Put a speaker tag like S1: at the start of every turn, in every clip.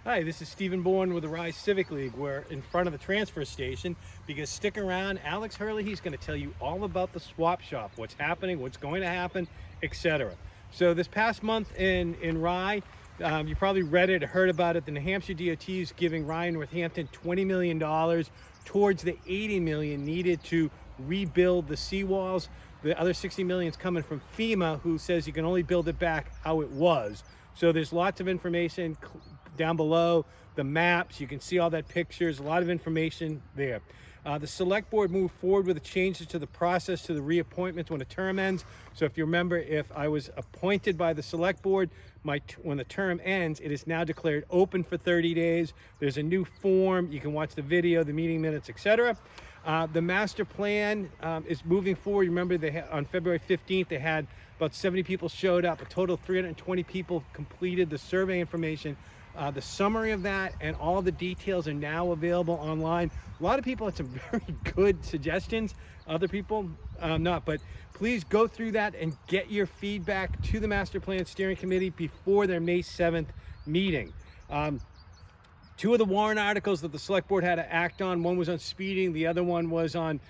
S1: Hi, this is Stephen Bourne with the Rye Civic League. We're in front of the transfer station because stick around, Alex Hurley, he's going to tell you all about the swap shop, what's happening, what's going to happen, etc. So this past month in Rye, you probably read it or heard about it, the New Hampshire DOT is giving Rye and Northampton $20 million towards the $80 million needed to rebuild the seawalls. The other $60 million is coming from FEMA, who says you can only build it back how it was. So there's lots of information down below, the maps, you can see all that pictures, a lot of information there. The select board moved forward with the changes to the process to the reappointments when a term ends. So if you remember, if I was appointed by the select board, when the term ends, it is now declared open for 30 days. There's a new form, you can watch the video, the meeting minutes, etc. The master plan is moving forward. Remember, on February 15th, they had about 70 people showed up. A total of 320 people completed the survey information. The summary of that and all the details are now available online. A lot of people had some very good suggestions. Other people not, but please go through that and get your feedback to the Master Plan Steering Committee before their May 7th meeting. Two of the warrant articles that the select board had to act on, one was on speeding, the other one was on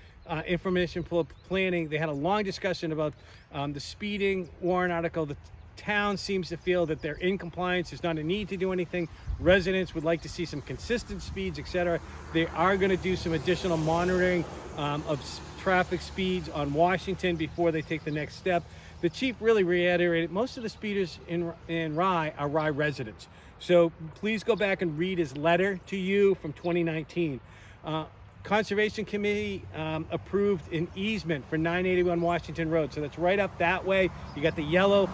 S1: information flow planning. They had a long discussion about the speeding warrant article. The town seems to feel that they're in compliance. There's not a need to do anything. Residents would like to see some consistent speeds, etc. They are going to do some additional monitoring of traffic speeds on Washington before they take the next step. The chief really reiterated most of the speeders in Rye are Rye residents. So please go back and read his letter to you from 2019. Conservation Committee approved an easement for 981 Washington Road. So that's right up that way. You got the yellow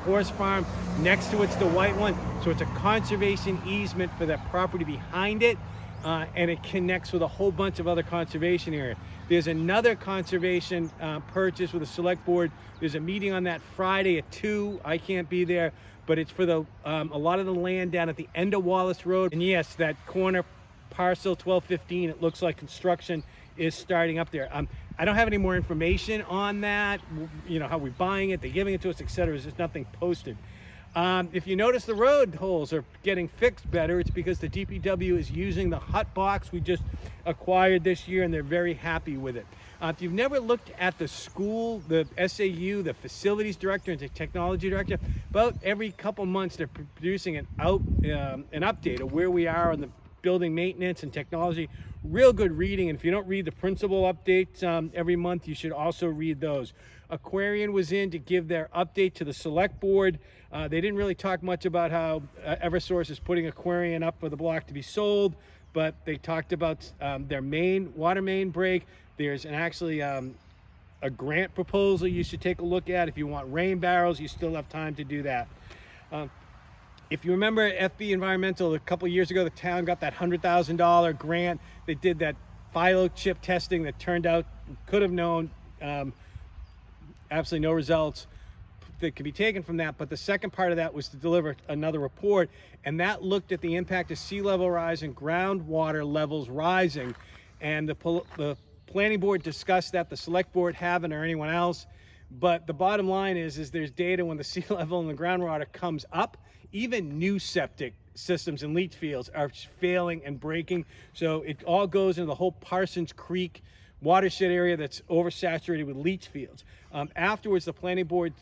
S1: horse farm. Next to it's the white one. So it's a conservation easement for that property behind it. And it connects with a whole bunch of other conservation area. There's another conservation purchase with the select board. There's a meeting on that Friday at 2. I can't be there, but it's for a lot of the land down at the end of Wallace Road. And yes, that corner parcel 1215, it looks like construction is starting up there. I don't have any more information on that, you know, how we're buying it, they're giving it to us, etc. There's just nothing posted. If you notice the road holes are getting fixed better, it's because the DPW is using the hut box we just acquired this year, and they're very happy with it. If you've never looked at the school, the SAU, the facilities director and the technology director, about every couple months they're producing an update of where we are on the building maintenance and technology. Real good reading, and if you don't read the principal updates every month, you should also read those. Aquarian was in to give their update to the select board. They didn't really talk much about how Eversource is putting Aquarian up for the block to be sold, but they talked about their water main break. There's actually a grant proposal you should take a look at. If you want rain barrels, you still have time to do that. If you remember FB Environmental, a couple years ago, the town got that $100,000 grant. They did that philo chip testing that turned out, could have known, absolutely no results that could be taken from that. But the second part of that was to deliver another report, and that looked at the impact of sea level rise and groundwater levels rising. And the planning board discussed that, the select board haven't, or anyone else. But the bottom line is there's data when the sea level and the groundwater comes up, even new septic systems and leach fields are failing and breaking. So it all goes into the whole Parsons Creek watershed area that's oversaturated with leach fields. Afterwards, the planning board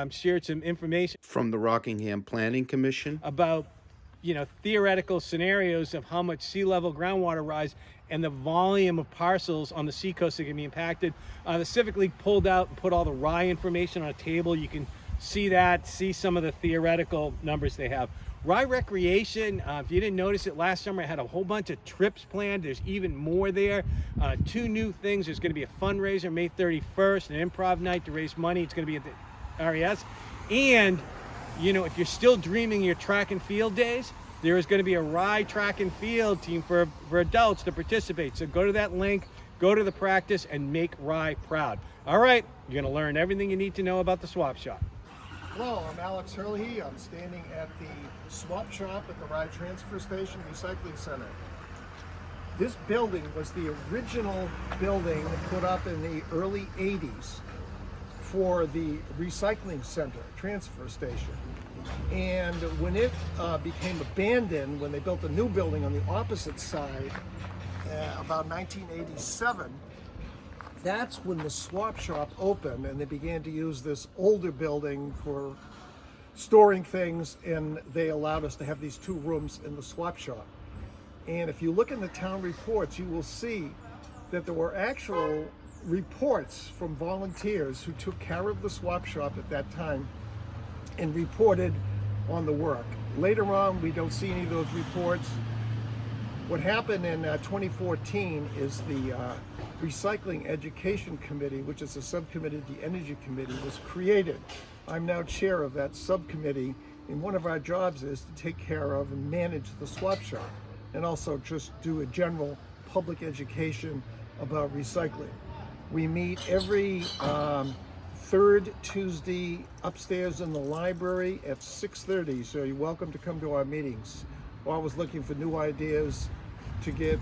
S1: shared some information
S2: from the Rockingham Planning Commission
S1: about, you know, theoretical scenarios of how much sea level groundwater rise and the volume of parcels on the seacoast that can be impacted. The Civic League pulled out and put all the Rye information on a table. You can see that, see some of the theoretical numbers they have. Rye Recreation, if you didn't notice it last summer, it had a whole bunch of trips planned. There's even more there. Two new things. There's going to be a fundraiser May 31st, an improv night to raise money. It's going to be at the RES. And, you know, if you're still dreaming your track and field days, there is going to be a Rye track and field team for adults to participate. So go to that link, go to the practice, and make Rye proud. All right, you're going to learn everything you need to know about the swap shop.
S3: Hello, I'm Alex Hurley. I'm standing at the swap shop at the Rye Transfer Station Recycling Center. This building was the original building put up in the early 80s for the recycling center, transfer station. And when it became abandoned, when they built a new building on the opposite side, about 1987, that's when the swap shop opened, and they began to use this older building for storing things, and they allowed us to have these 2 rooms in the swap shop. And if you look in the town reports, you will see that there were actual reports from volunteers who took care of the swap shop at that time and reported on the work. Later on, we don't see any of those reports. What happened in 2014 is the Recycling Education Committee, which is a subcommittee of the Energy Committee, was created. I'm now chair of that subcommittee, and one of our jobs is to take care of and manage the swap shop, and also just do a general public education about recycling. We meet every third Tuesday upstairs in the library at 6:30, so you're welcome to come to our meetings. We're always looking for new ideas to get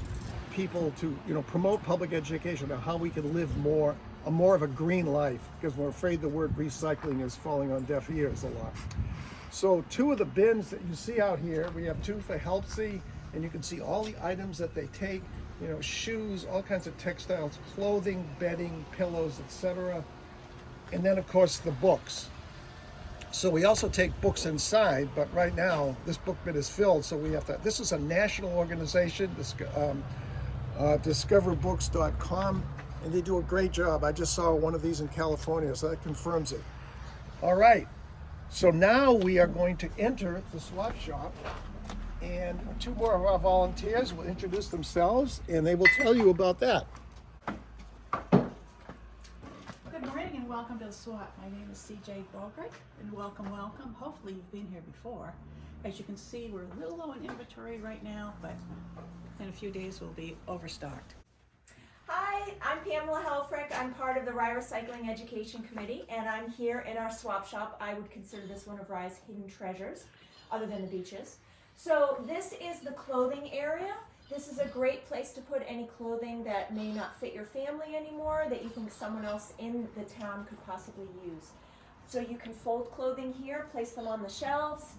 S3: people to, promote public education on how we can live more of a green life, because we're afraid the word recycling is falling on deaf ears a lot. So 2 of the bins that you see out here, we have 2 for Helpsy, and you can see all the items that they take, shoes, all kinds of textiles, clothing, bedding, pillows, etc. And then of course the books. So we also take books inside, but right now this book bin is filled, so we have to, this is a national organization, discoverbooks.com, and they do a great job. I just saw one of these in California, so that confirms it. All right, so now we are going to enter the swap shop, and 2 more of our volunteers will introduce themselves, and they will tell you about that.
S4: Good morning and welcome to the swap. My name is CJ Bogart, and welcome. Hopefully you've been here before. As you can see, we're a little low in inventory right now, but in a few days we'll be overstocked.
S5: Hi, I'm Pamela Helfrich. I'm part of the Rye Recycling Education Committee, and I'm here in our swap shop. I would consider this one of Rye's hidden treasures, other than the beaches. So this is the clothing area. This is a great place to put any clothing that may not fit your family anymore, that you think someone else in the town could possibly use. So you can fold clothing here, place them on the shelves.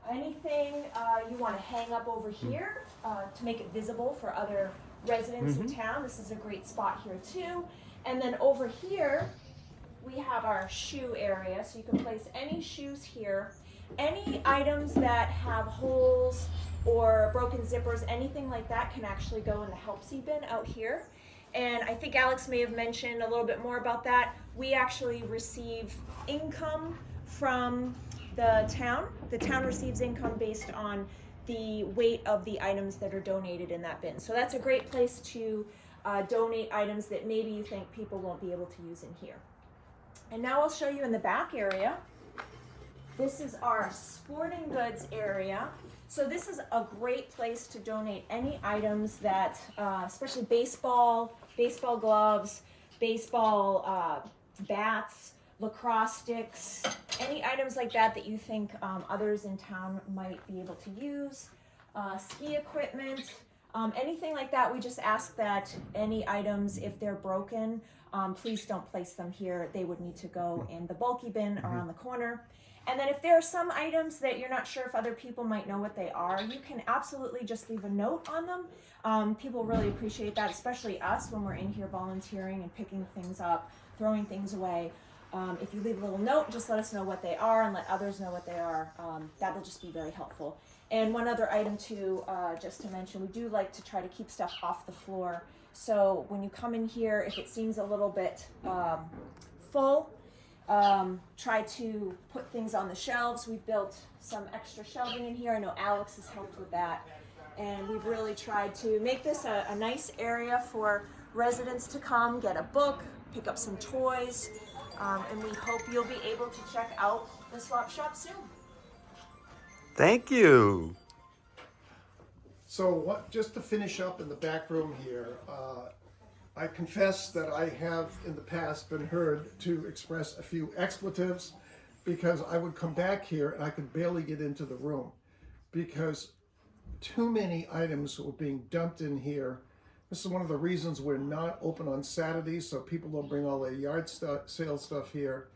S5: Anything you want to hang up over here to make it visible for other residents in town. This is a great spot here too. And then over here, we have our shoe area. So you can place any shoes here. Any items that have holes or broken zippers, anything like that can actually go in the Helpsy bin out here. And I think Alex may have mentioned a little bit more about that. We actually receive income from the town. The town receives income based on the weight of the items that are donated in that bin. So that's a great place to donate items that maybe you think people won't be able to use in here. And now I'll show you in the back area. This is our sporting goods area. So this is a great place to donate any items that, especially baseball gloves, baseball bats, lacrosse sticks, any items like that that you think others in town might be able to use, ski equipment, anything like that. We just ask that any items, if they're broken, please don't place them here. They would need to go in the bulky bin around the corner. And then if there are some items that you're not sure if other people might know what they are, you can absolutely just leave a note on them. People really appreciate that, especially us when we're in here volunteering and picking things up, throwing things away. If you leave a little note, just let us know what they are and let others know what they are. That'll just be very helpful. And one other item too, just to mention, we do like to try to keep stuff off the floor. So when you come in here, if it seems a little bit full, try to put things on the shelves. We've built some extra shelving in here. I know Alex has helped with that. And we've really tried to make this a nice area for residents to come, get a book, pick up some toys, and we hope you'll be able to check out the swap shop soon.
S2: Thank you.
S3: So just to finish up in the back room here, I confess that I have in the past been heard to express a few expletives, because I would come back here and I could barely get into the room because too many items were being dumped in here. This is one of the reasons we're not open on Saturdays, so people don't bring all their yard sale stuff here.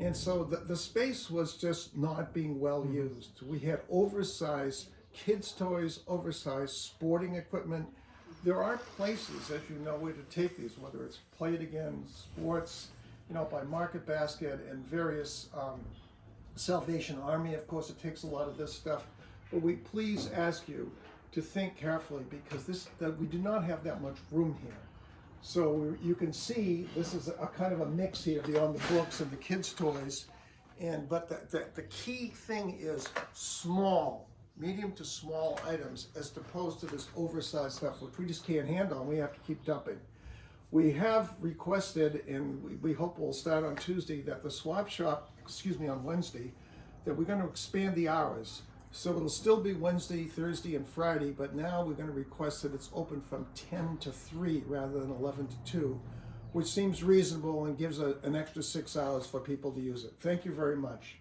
S3: And so the space was just not being well used. We had oversized kids' toys, oversized sporting equipment. There are places, as you know, where to take these, whether it's Play It Again, Sports, by Market Basket and various Salvation Army. Of course, it takes a lot of this stuff. But we please ask you to think carefully, because we do not have that much room here. So you can see this is a kind of a mix here beyond the books and the kids' toys. But the key thing is small, medium to small items, as opposed to this oversized stuff, which we just can't handle and we have to keep dumping. We have requested, and we hope we'll start on Tuesday, that the swap shop, on Wednesday, that we're going to expand the hours. So it'll still be Wednesday, Thursday, and Friday, but now we're going to request that it's open from 10 to 3 rather than 11 to 2, which seems reasonable and gives an extra 6 hours for people to use it. Thank you very much.